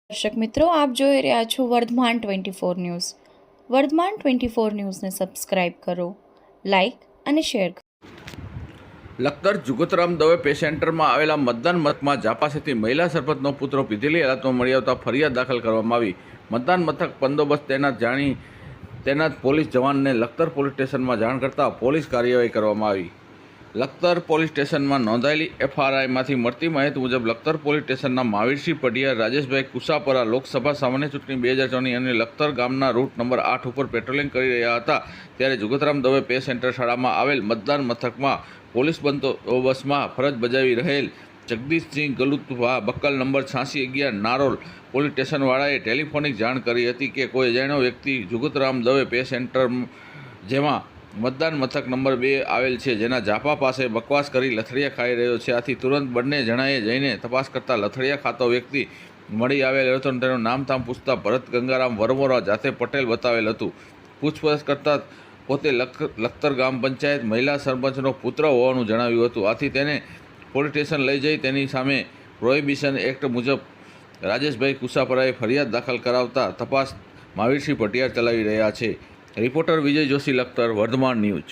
દર્શક મિત્રો, આપ જોઈ રહ્યા છો વર્ધમાન 24 ન્યૂઝ. વર્ધમાન 24 ન્યૂઝને સબસ્ક્રાઇબ કરો, લાઇક અને શેર કરો. લખતર જુગતરામ દવે પે સેન્ટરમાં આવેલા મતદાન મથકમાં ઝાપાસેથી મહિલા સરપંચનો પુત્ર પીધેલી હાલતમાં મળી આવતા ફરિયાદ દાખલ કરવામાં આવી. મતદાન મથક બંદોબસ્ત તૈનાત પોલીસ જવાનને લખતર પોલીસ સ્ટેશનમાં જાણ કરતાં પોલીસ કાર્યવાહી કરવામાં આવી. લખતર પોલીસ સ્ટેશનમાં નોંધાયેલી એફઆરઆઈમાંથી મળતી માહિતી મુજબ લખતર પોલીસ સ્ટેશનના મહાવીરસિંહ પઢિયાર રાજેશભાઈ કુસાપરા લોકસભા સામાન્ય ચૂંટણી 2024 અને લખતર ગામના રૂટ નંબર 8 ઉપર પેટ્રોલિંગ કરી રહ્યા હતા ત્યારે જુગતરામ દવે પે સેન્ટર શાળામાં આવેલ મતદાન મથકમાં પોલીસ બંદોબસ્તમાં ફરજ બજાવી રહેલ Jagdishsinh ગલુતભા બક્કલ number 8611 Narol police સ્ટેશનવાળાએ telephonic જાણ કરી હતી કે કોઈ અજાણ્યો વ્યક્તિ જુગતરામ દવે પે સેન્ટર જેમાં મતદાન મથક નંબર 2 આવેલ છે જેના ઝાપા પાસે બકવાસ કરી લથડિયા ખાઈ રહ્યો છે. આથી તુરંત બંને જણાએ જઈને તપાસ કરતા લથડિયા ખાતો વ્યક્તિ મળી આવેલ હતો અને તેનું નામધામ પૂછતા ભરત ગંગારામ વરમોરા જાતે પટેલ બતાવેલ હતું. પૂછપરછ કરતાં પોતે લખતર ગ્રામ પંચાયત મહિલા સરપંચનો પુત્ર હોવાનું જણાવ્યું હતું. આથી તેને પોલીસ સ્ટેશન લઈ જઈ તેની સામે પ્રોહિબિશન એક્ટ મુજબ રાજેશભાઈ કુસાપરાએ ફરિયાદ દાખલ કરાવતા તપાસ મહાવીરસિંહ પઢિયાર ચલાવી રહ્યા છે. રિપોર્ટર વિજય જોશી, લખતર, વર્ધમાન ન્યૂઝ.